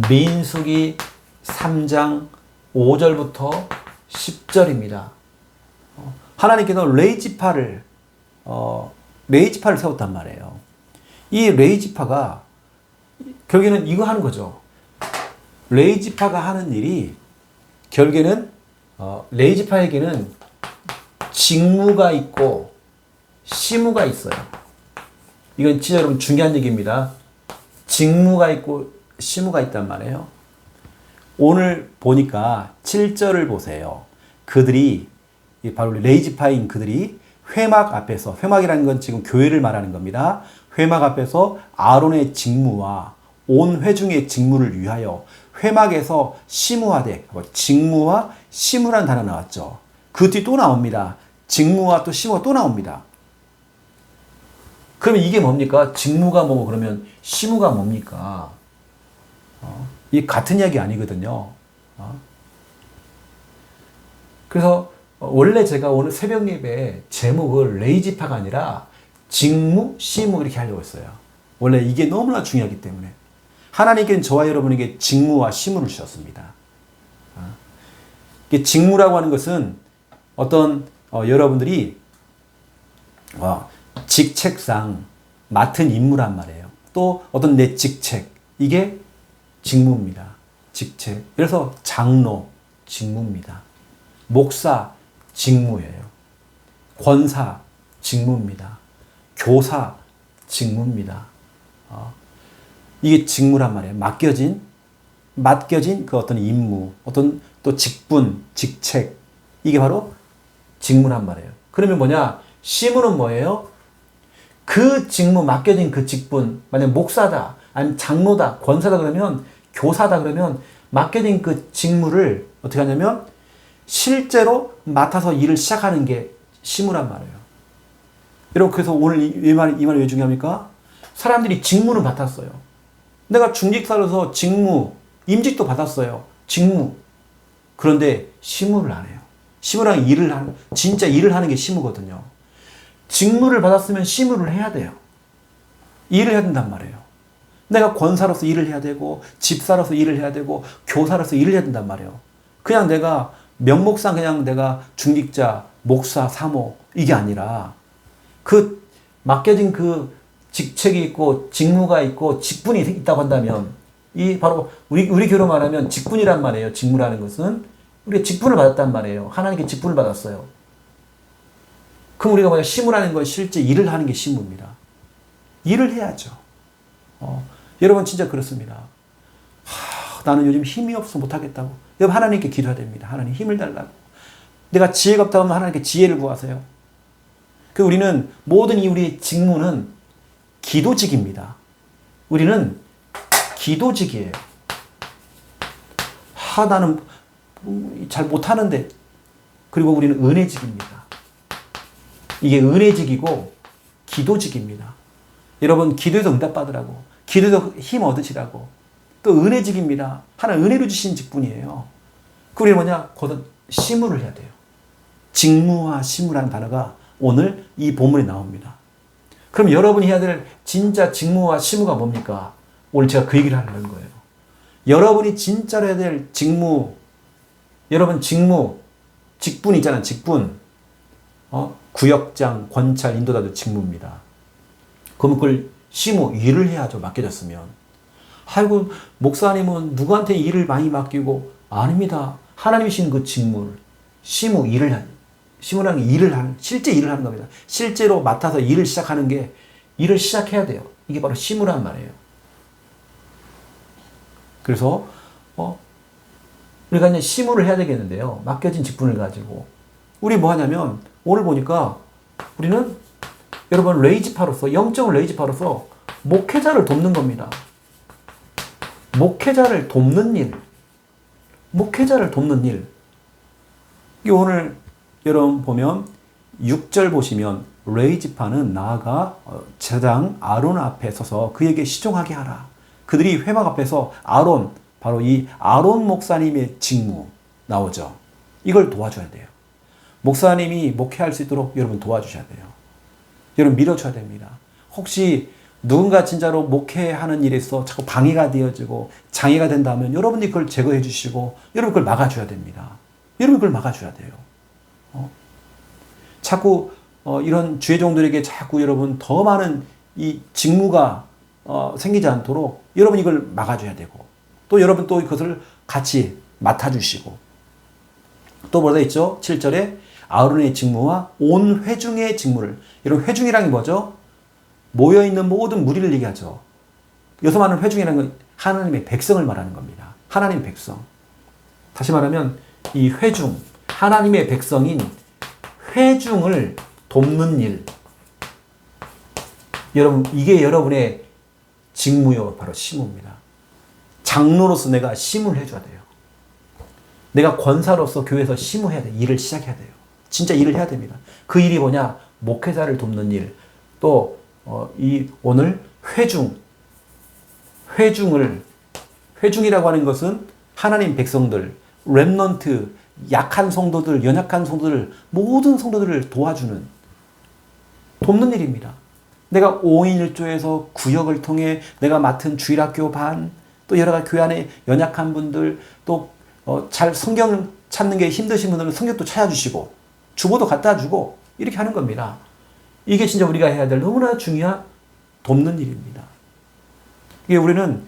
민수기 3장 5절부터 10절입니다. 하나님께서 레위지파를 세웠단 말이에요. 이 레위지파가 결국에는 이거 하는 거죠. 레위지파가 하는 일이 결국에는 레위지파에게는 직무가 있고 시무가 있어요. 이건 진짜 여러분 중요한 얘기입니다. 직무가 있고 시무가 있단 말이에요. 오늘 보니까 7절을 보세요. 그들이 바로 레위지파인 그들이 회막 앞에서, 회막이라는 건 지금 교회를 말하는 겁니다. 회막 앞에서 아론의 직무와 온 회중의 직무를 위하여 회막에서 시무하되, 직무와 시무라는 단어 나왔죠. 그 뒤 또 나옵니다. 직무와 또 시무가 또 나옵니다. 그러면 이게 뭡니까? 직무가 뭐고 그러면 시무가 뭡니까? 이게 같은 이야기 아니거든요. 그래서 원래 제가 오늘 새벽 예배 제목을 레위지파가 아니라 직무, 시무 이렇게 하려고 했어요. 원래 이게 너무나 중요하기 때문에. 하나님께는 저와 여러분에게 직무와 시무를 주셨습니다. 이게 직무라고 하는 것은 어떤 여러분들이 직책상 맡은 임무란 말이에요. 또 어떤 내 직책, 이게 직무입니다. 직책. 그래서 장로, 직무입니다. 목사, 직무예요. 권사, 직무입니다. 교사, 직무입니다. 이게 직무란 말이에요. 맡겨진 그 어떤 임무, 어떤 또 직분, 직책. 이게 바로 직무란 말이에요. 그러면 뭐냐? 시무는 뭐예요? 그 직무, 맡겨진 그 직분, 만약 목사다, 아니면 장로다, 권사다 그러면, 교사다 그러면, 맡겨진 그 직무를 어떻게 하냐면, 실제로 맡아서 일을 시작하는 게 시무란 말이에요. 여러분, 그래서 오늘 이 말이 왜 중요합니까? 사람들이 직무는 받았어요. 내가 중직사로서 직무, 임직도 받았어요. 직무. 그런데 시무를 안 해요. 시무랑 진짜 일을 하는 게 시무거든요. 직무를 받았으면 시무를 해야 돼요. 일을 해야 된단 말이에요. 내가 권사로서 일을 해야 되고, 집사로서 일을 해야 되고, 교사로서 일을 해야 된단 말이에요. 그냥 내가 명목상 그냥 내가 중직자, 목사, 사모, 이게 아니라 그 맡겨진 그 직책이 있고, 직무가 있고, 직분이 있다고 한다면, 이 바로 우리 교로 말하면 직분이란 말이에요. 직무라는 것은. 우리가 직분을 받았단 말이에요. 하나님께 직분을 받았어요. 그럼 우리가 뭐냐? 시무라는 건 실제 일을 하는 게 시무입니다. 일을 해야죠. 여러분 진짜 그렇습니다. 나는 요즘 힘이 없어 못하겠다고. 여러분 하나님께 기도해야 됩니다. 하나님 힘을 달라고. 내가 지혜가 없다 하면 하나님께 지혜를 구하세요. 그 우리는 모든 우리의 직무는 기도직입니다. 우리는 기도직이에요. 나는 잘 못하는데. 그리고 우리는 은혜직입니다. 이게 은혜직이고 기도직입니다. 여러분 기도에서 응답받으라고, 기도에서 힘 얻으시라고. 또 은혜직입니다. 하나님 은혜로 주신 직분이에요. 그 우리는 뭐냐? 곧 시무를 해야 돼요. 직무와 시무라는 단어가 오늘 이 본문에 나옵니다. 그럼 여러분이 해야 될 진짜 직무와 시무가 뭡니까? 오늘 제가 그 얘기를 하려는 거예요. 여러분이 진짜로 해야 될 직무, 여러분 직무, 직분 있잖아요. 직분. 구역장, 권찰, 인도자도 직무입니다. 그럼 그걸 시무, 일을 해야죠. 맡겨졌으면. 아이고, 목사님은 누구한테 일을 많이 맡기고, 아닙니다. 하나님이 주신 그 직무를, 시무, 시무라는 게 일을 하는, 실제 일을 하는 겁니다. 실제로 맡아서 일을 시작하는 게, 일을 시작해야 돼요. 이게 바로 시무란 말이에요. 그래서, 우리가 이제 심우를 해야 되겠는데요. 맡겨진 직분을 가지고. 우리 뭐 하냐면, 오늘 보니까 우리는 여러분 레이지파로서, 영적 레이지파로서 목회자를 돕는 겁니다. 목회자를 돕는 일. 목회자를 돕는 일. 이게 오늘 여러분 보면 6절 보시면 레이지파는 나아가 제사장 아론 앞에 서서 그에게 시종하게 하라. 그들이 회막 앞에서 아론, 바로 이 아론 목사님의 직무 나오죠. 이걸 도와줘야 돼요. 목사님이 목회할 수 있도록 여러분 도와주셔야 돼요. 여러분 밀어줘야 됩니다. 혹시 누군가 진짜로 목회하는 일에 있어 자꾸 방해가 되어지고 장애가 된다면 여러분이 그걸 제거해 주시고 여러분 그걸 막아줘야 됩니다. 여러분 그걸 막아줘야 돼요. 자꾸 이런 주의 종들에게 자꾸 여러분 더 많은 이 직무가 생기지 않도록 여러분 이걸 막아줘야 되고 또 여러분 또 그것을 같이 맡아주시고 또 뭐라 있죠? 7절에 아론의 직무와 온 회중의 직무를 이런 회중이란 게 뭐죠? 모여있는 모든 무리를 얘기하죠. 여기서 말하는 회중이라는 건 하나님의 백성을 말하는 겁니다. 하나님의 백성. 다시 말하면 이 회중, 하나님의 백성인 회중을 돕는 일. 여러분, 이게 여러분의 직무요, 바로 심우입니다. 장로로서 내가 심우를 해줘야 돼요. 내가 권사로서 교회에서 심우해야 돼요. 일을 시작해야 돼요. 진짜 일을 해야 됩니다. 그 일이 뭐냐? 목회자를 돕는 일. 또, 오늘 회중이라고 하는 것은 하나님 백성들, 렘넌트, 약한 성도들, 연약한 성도들, 모든 성도들을 도와주는, 돕는 일입니다. 내가 5인 1조에서 구역을 통해 내가 맡은 주일학교 반, 또 여러 가지 교회 안에 연약한 분들, 또 잘 성경 찾는 게 힘드신 분들은 성경도 찾아주시고, 주보도 갖다 주고, 이렇게 하는 겁니다. 이게 진짜 우리가 해야 될 너무나 중요한 돕는 일입니다. 이게 우리는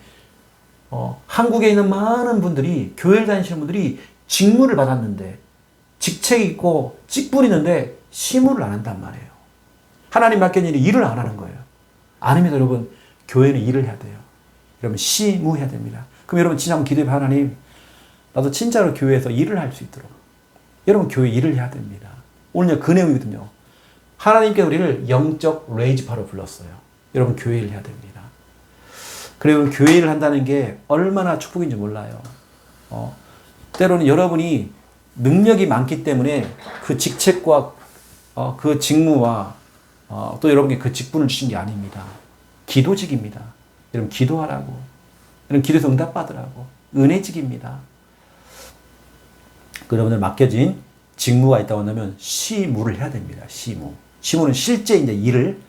한국에 있는 많은 분들이, 교회를 다니시는 분들이 직무를 받았는데, 직책이 있고 직분이 있는데 심우를 안 한단 말이에요. 하나님 맡긴 일을 안 하는 거예요. 아닙니다, 여러분. 교회는 일을 해야 돼요. 여러분, 심우해야 됩니다. 그럼 여러분, 진짜 한번 기도해, 하나님, 나도 진짜로 교회에서 일을 할 수 있도록. 여러분, 교회 일을 해야 됩니다. 오늘 그 내용이거든요. 하나님께서 우리를 영적 레이지파로 불렀어요. 여러분, 교회 일을 해야 됩니다. 그리고 교회 일을 한다는 게 얼마나 축복인지 몰라요. 때로는 여러분이 능력이 많기 때문에 그 직책과 그 직무와 또 여러분께 그 직분을 주신 게 아닙니다. 기도직입니다. 여러분 기도하라고. 여러분 기도에서 응답받으라고. 은혜직입니다. 여러분들 맡겨진 직무가 있다고 한다면 시무를 해야 됩니다. 시무. 시무는 실제 이제 일을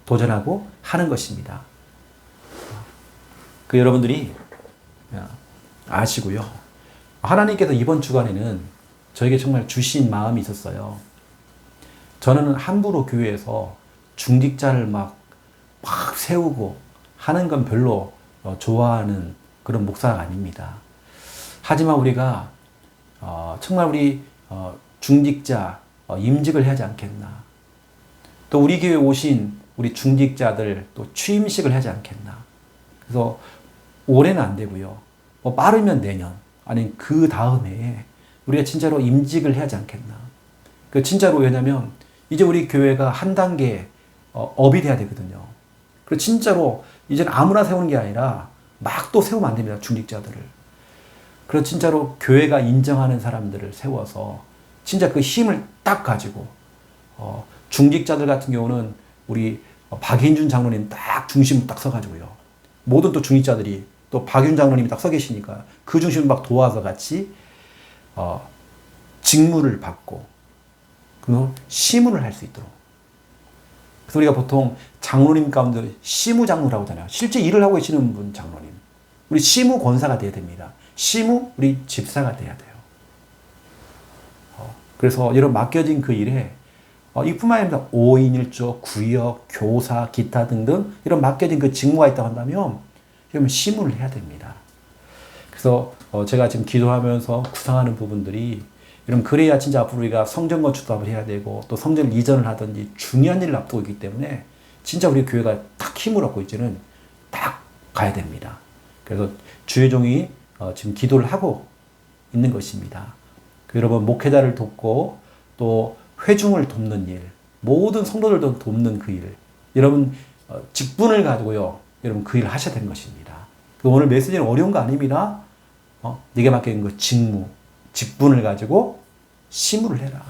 도전하고 하는 것입니다. 그 여러분들이 아시고요. 하나님께서 이번 주간에는 저에게 정말 주신 마음이 있었어요. 저는 함부로 교회에서 중직자를 막 세우고 하는 건 별로 좋아하는 그런 목사가 아닙니다. 하지만 우리가 정말 우리 중직자 임직을 해야 하지 않겠나. 또 우리 교회에 오신 우리 중직자들 또 취임식을 하지 않겠나. 그래서 올해는 안 되고요. 빠르면 내년 아니 그 다음에 우리가 진짜로 임직을 해야 하지 않겠나. 그 진짜로 왜냐면 이제 우리 교회가 한 단계 업이 돼야 되거든요. 그리고 진짜로 이제는 아무나 세우는 게 아니라 막 또 세우면 안 됩니다. 중직자들을. 그래서 진짜로 교회가 인정하는 사람들을 세워서 진짜 그 힘을 딱 가지고 중직자들 같은 경우는 우리 박인준 장로님 딱 중심으로 딱 서가지고요. 모든 또 중직자들이 또 박윤 장로님이 딱 서 계시니까 그 중심을 막 도와서 같이 직무를 받고 그리고 시문을 할 수 있도록. 그래서 우리가 보통 장로님 가운데 시무 장로라고 하잖아요. 실제 일을 하고 계시는 분 장로님. 우리 시무 권사가 돼야 됩니다. 시무 우리 집사가 돼야 돼요. 그래서 여러분 맡겨진 그 일에 이뿐만 아니라 5인 1조, 구역, 교사, 기타 등등 이런 맡겨진 그 직무가 있다고 한다면 그러면 시무를 해야 됩니다. 그래서 제가 지금 기도하면서 구상하는 부분들이 여러분 그래야 진짜 앞으로 우리가 성전 건축도 해야 되고 또 성전 이전을 하든지 중요한 일을 앞두고 있기 때문에 진짜 우리 교회가 딱 힘을 얻고 이제는 딱 가야 됩니다. 그래서 주의 종이 지금 기도를 하고 있는 것입니다. 여러분, 목회자를 돕고 또 회중을 돕는 일, 모든 성도들도 돕는 그 일, 여러분 직분을 가지고요, 여러분 그 일을 하셔야 되는 것입니다. 오늘 메시지는 어려운 거 아닙니다. 네게 맡긴 그 직분을 가지고 시무를 해라,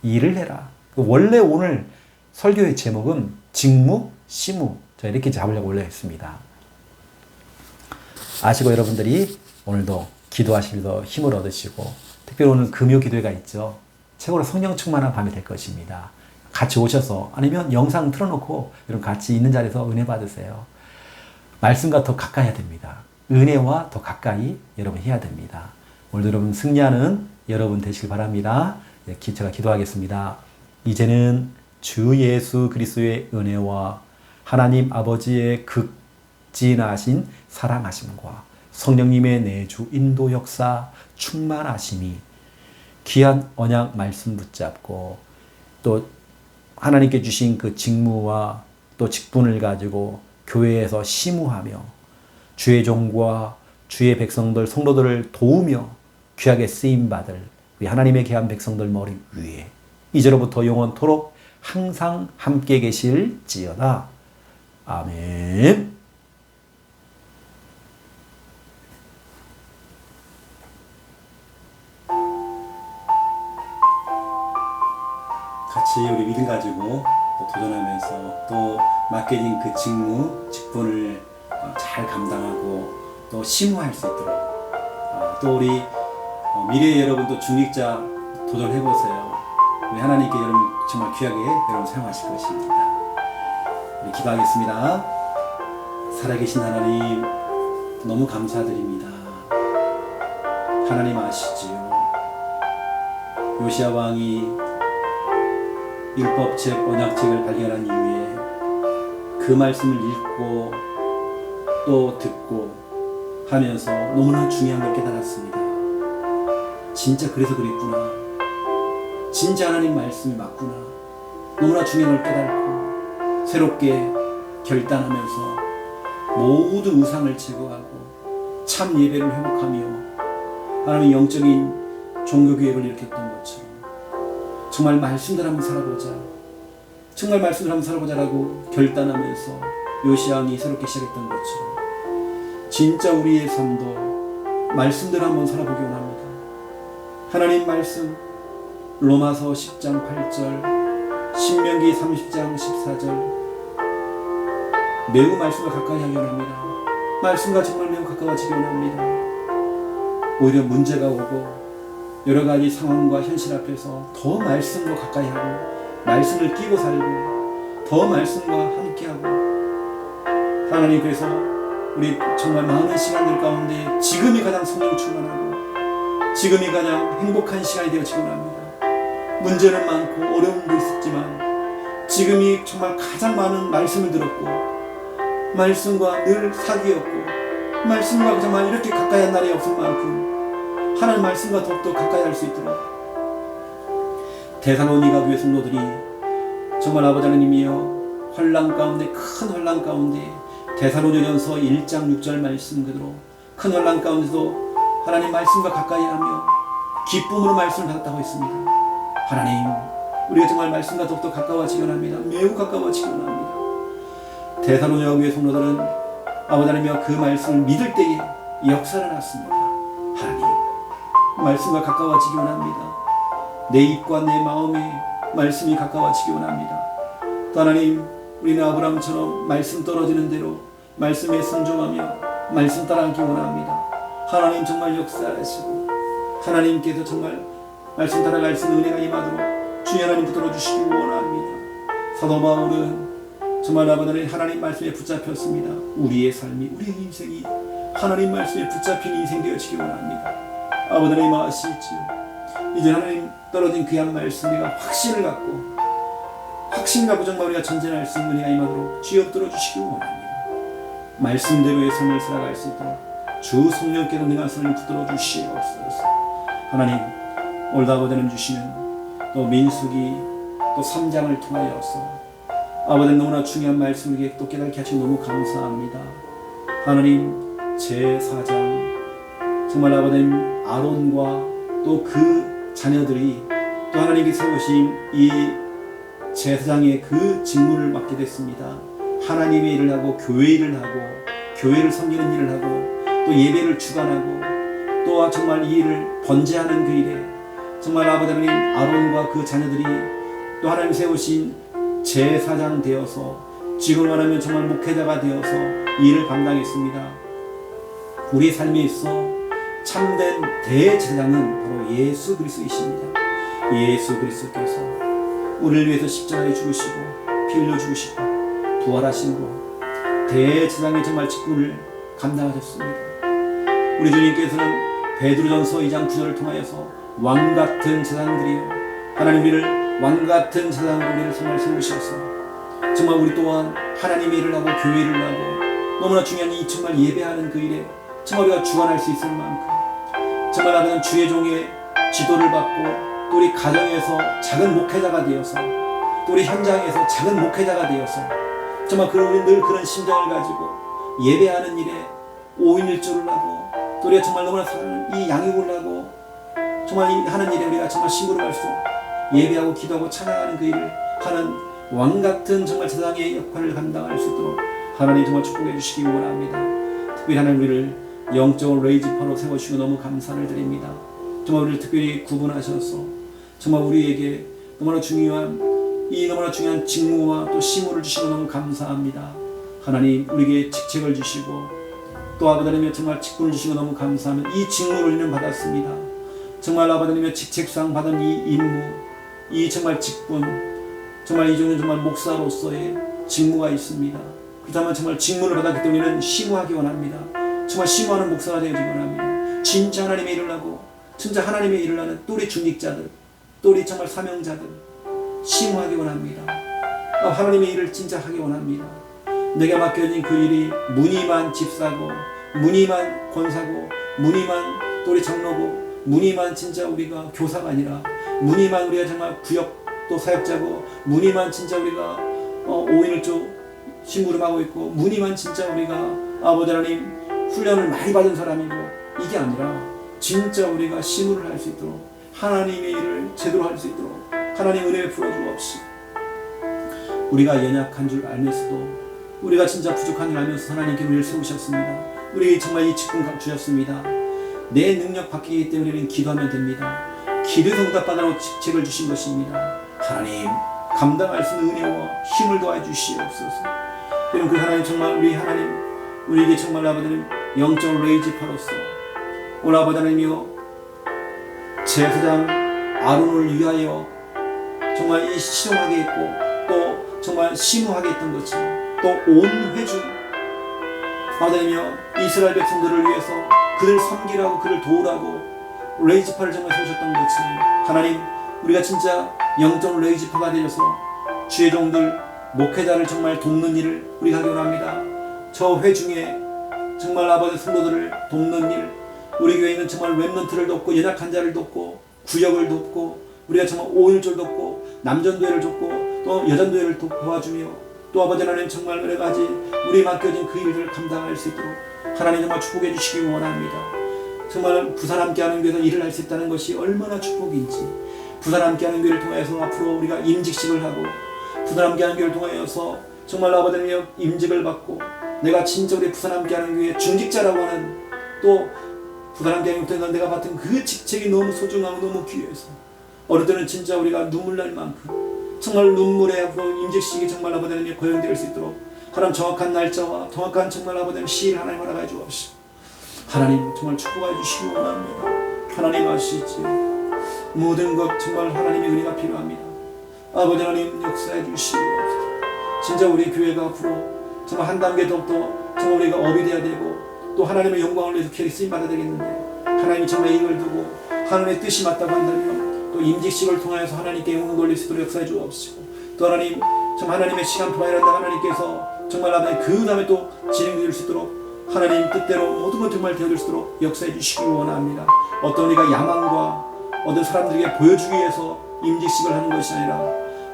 일을 해라. 원래 오늘 설교의 제목은 직무, 시무, 자 이렇게 잡으려고 원래 했습니다. 아시고 여러분들이 오늘도 기도하실 더 힘을 얻으시고, 특별히 오늘 금요 기도회가 있죠. 최고로 성령 충만한 밤이 될 것입니다. 같이 오셔서, 아니면 영상 틀어놓고 여러분 같이 있는 자리에서 은혜 받으세요. 말씀과 더 가까이 해야 됩니다. 은혜와 더 가까이 여러분 해야 됩니다. 오늘도 여러분 승리하는 여러분 되시길 바랍니다. 제가 기도하겠습니다. 이제는 주 예수 그리스도의 은혜와 하나님 아버지의 극진하신 사랑하심과 성령님의 내주 인도 역사 충만하심이 귀한 언약 말씀 붙잡고, 또 하나님께 주신 그 직무와 또 직분을 가지고 교회에서 시무하며 주의 종과 주의 백성들 성도들을 도우며 귀하게 쓰임받을 우리 하나님의 귀한 백성들 머리 위에 이제로부터 영원토록 항상 함께 계실지어다. 아멘. 같이 우리 믿음 가지고 또 도전하면서 또 맡겨진 그 직분을 잘 감당하고 또 심우할 수 있도록, 또 우리 미래의 여러분 또 중직자 도전해보세요. 우리 하나님께 여러분 정말 귀하게 여러분 사용하실 것입니다. 우리 기도하겠습니다. 살아계신 하나님, 너무 감사드립니다. 하나님 아시지요. 요시야 왕이 율법책, 언약책을 발견한 이후에 그 말씀을 읽고 또 듣고 하면서 너무나 중요한 걸 깨달았습니다. 진짜 그래서 그랬구나. 진짜 하나님 말씀이 맞구나. 너무나 중요한 걸 깨달고 새롭게 결단하면서 모든 우상을 제거하고 참 예배를 회복하며 하나님의 영적인 종교개혁을 일으켰던 것처럼 정말 말씀대로 한번 살아보자, 정말 말씀대로 한번 살아보자라고 결단하면서 요시야 왕이 새롭게 시작했던 것처럼 진짜 우리의 삶도 말씀대로 한번 살아보기 원합니다. 하나님 말씀 로마서 10장 8절, 신명기 30장 14절, 매우 말씀과 가까이 하기 원합니다. 말씀과 정말 매우 가까워지기 원합니다. 오히려 문제가 오고 여러 가지 상황과 현실 앞에서 더 말씀과 가까이 하고 말씀을 끼고 살고 더 말씀과 함께하고, 하나님 그래서 우리 정말 많은 시간들 가운데 지금이 가장 성령 충만하고 지금이 가장 행복한 시간이 되어지기 원합니다. 문제는 많고 어려움도 있었지만 지금이 정말 가장 많은 말씀을 들었고 말씀과 늘 사귀었고 말씀과 정말 이렇게 가까이 한 날이 없을 만큼 하나님 말씀과 더욱더 가까이 할 수 있도록 데살로니가 교회 성도들이 정말 아버지 하나님이여 환난 가운데, 큰 환난 가운데 데살로니가전서 1장 6절 말씀 그대로 큰 환난 가운데도 하나님 말씀과 가까이 하며 기쁨으로 말씀을 받았다고 했습니다. 하나님, 우리가 정말 말씀과 더욱더 가까워지기 원합니다. 매우 가까워지기 원합니다. 데살로니가 교회 성도들은 아버지 하나님이여 그 말씀을 믿을 때에 역사를 났습니다. 하나님, 말씀과 가까워지기 원합니다. 내 입과 내 마음에 말씀이 가까워지기 원합니다. 또 하나님, 우리는 아브라함처럼 말씀 떨어지는 대로 말씀에 순종하며 말씀 따라가기 원합니다. 하나님 정말 역사하시고 하나님께서 정말 말씀 따라갈 수 있는 은혜가 임하도록 주님 하나님 붙들어 주시기 원합니다. 사도 바울은 정말 아버지 하나님 말씀에 붙잡혔습니다. 우리의 삶이, 우리의 인생이 하나님 말씀에 붙잡힌 인생 되어지기 원합니다. 아버지 하나님 아시지요. 이제 하나님 떨어진 귀한 말씀 우리가 확신을 갖고 정말 우리가 전진할 수 있는 은혜가 임하도록 주여 붙들어 주시기 원합니다. 말씀대로의 삶을 살아갈 수 있도록 주 성령께서 능한 손을 붙들어 주시옵소서. 하나님, 오늘 아버지 하나님 주시는 또 민수기 또 3장을 통하여서 아버지 너무나 중요한 말씀을 또 깨닫게 하시니 너무 감사합니다. 하나님 제4장 정말 아버님 아론과 또 그 자녀들이 또 하나님께 세우신 이 제사장의 그 직무를 맡게 됐습니다. 하나님의 일을 하고 교회 일을 하고 교회를 섬기는 일을 하고 또 예배를 주관하고 또 정말 이 일을 번제하는 그 일에 정말 아버지 하나님 아론과 그 자녀들이 또 하나님 세우신 제사장 되어서 지금 말하면 정말 목회자가 되어서 이 일을 감당했습니다. 우리의 삶에 있어 참된 대제사장은 바로 예수 그리스도이십니다. 예수 그리스도께서 우리를 위해서 십자가에 죽으시고 피 흘려 죽으시고 부활하시고 대제사장의 정말 직분을 감당하셨습니다. 우리 주님께서는 베드로전서 2장 9절을 통하여서 왕같은 제사장들이요 하나님 우리를 왕같은 제사장으로 우리를 정말 세우셔서 정말 우리 또한 하나님의 일을 하고 교회 일을 하고 너무나 중요한 이 정말 예배하는 그 일에 정말 우리가 주관할 수 있을 만큼 정말 나는 주의 종의 지도를 받고 또 우리 가정에서 작은 목회자가 되어서 또 우리 현장에서 작은 목회자가 되어서 정말 늘 그런 심정을 가지고 예배하는 일에 5인 1조를 하고 또 우리가 정말 너무나 사랑하는 이 양육을 하고 정말 이 하는 일에 우리가 정말 심부름 할수록 예배하고 기도하고 찬양하는 그 일을 하는 왕같은 정말 제사장의 역할을 감당할 수 있도록 하나님 정말 축복해 주시기 원합니다. 특별히 하나님 우리를 영적으로 레이지파로 세워주시고 너무 감사를 드립니다. 정말 우리를 특별히 구분하셔서 정말 우리에게 너무나 중요한 직무와 또 시무를 주시고 너무 감사합니다. 하나님 우리에게 직책을 주시고 또 아버지 하나님 정말 직분을 주시고 너무 감사합니다. 이 직무를 우리는 받았습니다. 정말 아버지 하나님 직책상 받은 이 임무 이 정말 직분 정말 이중은 정말 목사로서의 직무가 있습니다. 그렇다면 정말 직무를 받았기 때문에 우리는 심우하기 원합니다. 정말 심우하는 목사가 되어지기 원합니다. 진짜 하나님의 일을 하고 진짜 하나님의 일을 하는 또 우리 중직자들 또 우리 정말 사명자들 심우하기 원합니다. 하나님의 일을 진짜 하기 원합니다. 내게 맡겨진 그 일이 무늬만 집사고 무늬만 권사고 무늬만 또 우리 장로고 무늬만 진짜 우리가 교사가 아니라 무늬만 우리가 정말 구역 또 사역자고 무늬만 진짜 우리가 5인 1조 심부름하고 있고 무늬만 진짜 우리가 아버지 하나님 훈련을 많이 받은 사람이고 이게 아니라 진짜 우리가 심부를 할 수 있도록 하나님의 일을 제대로 할 수 있도록 하나님 은혜에 풀어주옵시고 우리가 연약한 줄 알면서도 우리가 진짜 부족한 줄 알면서 하나님께 우리를 세우셨습니다. 우리에게 정말 이 직분 주셨습니다. 내 능력 바뀌기 때문에 우리는 기도하면 됩니다. 기도에서 응답받으라고 직책을 주신 것입니다. 하나님 감당할 수 있는 은혜와 힘을 더해 주시옵소서. 그럼 그 하나님 정말 우리에게 정말 아버지는 영적 레이지파로서 오늘 아버지 하나님이여 제사장 아론을 위하여 정말 이 시종하게 했고 또 정말 심우하게 했던 것처럼 또 온 회중 아버지며 이스라엘 백성들을 위해서 그를 섬기라고 그를 도우라고 레이지파를 정말 세우셨던 것처럼 하나님 우리가 진짜 영적 레이지파가 되어서 주의 종들 목회자를 정말 돕는 일을 우리가 하기 원합니다. 저 회중에 정말 아버지 성도들을 돕는 일 우리 교회에 있는 정말 렘넌트를 돕고 연약한 자를 돕고 구역을 돕고 우리가 정말 5.1절 돕고 남전도회를 돕고 또 여전도회를 도와주며 또 아버지 하나님 정말 여러 가지 우리에 맡겨진 그 일들을 감당할 수 있도록 하나님 정말 축복해 주시기 원합니다. 정말 부산 함께하는 교회에서 일을 할 수 있다는 것이 얼마나 축복인지 부산 함께하는 교회를 통해서 앞으로 우리가 임직식을 하고 부산 함께하는 교회를 통해서 정말 아버지 하나님 임직을 받고 내가 진짜 우리 부산 함께하는 교회 중직자라고 하는 또 부산 함께하는 교회에서 내가 맡은 그 직책이 너무 소중하고 너무 귀해서 어느 때는 진짜 우리가 눈물 날 만큼 정말 눈물의 앞으로 임직식이 정말 아버지 하나님 거행될 수 있도록 하나님 정확한 날짜와 정확한 정말 아버지 하나님 시일 하나님 허락해 주옵시고 하나님 정말 축복해 주시기 원합니다. 하나님 아시지 모든 것 정말 하나님의 은혜가 필요합니다. 아버지 하나님 역사해 주시고 진짜 우리 교회가 앞으로 정말 한 단계 더욱더 정말 우리가 업이 돼야 되고 또 하나님의 영광을 위해서 계속 쓰임받아야 되겠는데 하나님이 정말 이걸 두고 하나님의 뜻이 맞다고 한다면 또 임직식을 통하여서 하나님께 영광 돌릴 수 있도록 역사해 주옵시고 또 하나님 정말 하나님의 시간 동안이란다 하나님께서 정말 아버지 그 다음에 또 진행될 수 있도록 하나님 뜻대로 모든 것 정말 되어질 수 있도록 역사해 주시기 원합니다. 어떤 우리가 야망과 어떤 사람들에게 보여주기 위해서 임직식을 하는 것이 아니라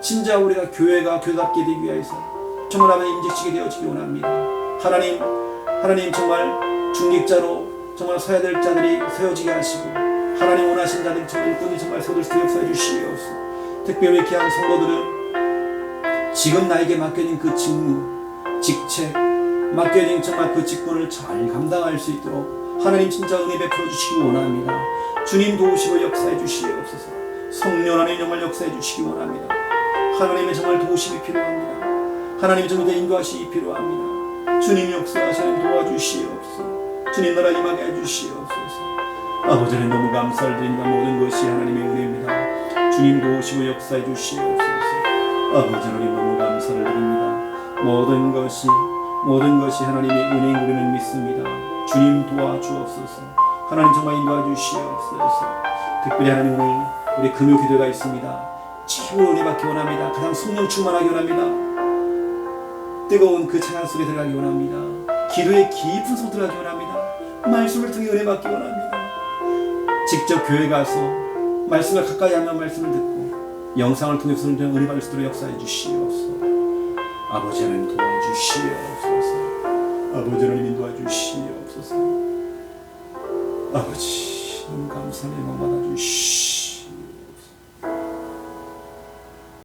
진짜 우리가 교회가 교회답게 되기 위해서 정말 아버지 임직식이 되어지기 원합니다. 하나님 정말 중직자로 정말 서야 될 자들이 서여지게 하시고 하나님 원하신 자들 정말 일꾼이 정말 서둘 수 역사해 주시옵소서. 특별히 귀한 성도들은 지금 나에게 맡겨진 그 직무, 직책, 맡겨진 정말 그 직분을 잘 감당할 수 있도록 하나님 진짜 은혜 베풀어 주시기 원합니다. 주님 도우시고 역사해 주시옵소서. 성령 하나님 정말 역사해 주시기 원합니다. 하나님의 정말 도우심이 필요합니다. 하나님의 정말 인도하심이 필요합니다. 주님 역사하시는 도와주시옵소서. 주님 나라 임하게 해주시옵소서. 아버지 하나님 너무 감사드립니다. 모든 것이 하나님의 은혜입니다. 주님 도우시고 역사해 주시옵소서. 아버지 하나님 너무 감사를 드립니다. 모든 것이 하나님의 은혜인 우리는 믿습니다. 주님 도와주옵소서. 하나님 정말 인도해 주시옵소서. 특별히 하나님 오늘 우리 금요 기도가 있습니다. 최고 은혜 받기 원합니다. 가장 성령 충만하기 원합니다. 뜨거운 그 찬양 속에 들어가기 원합니다. 기도의 깊은 속에 들어가기 원합니다. 말씀을 통해 은혜 받기 원합니다. 직접 교회 가서 말씀을 가까이 하면 말씀을 듣고 영상을 통해서 은혜 받을 수 있도록 역사해 주시옵소서. 아버지 하나님 도와주시옵소서. 아버지 하나님 인도해 주시옵소서. 아버지 너무 감사하게 받아주시옵소서.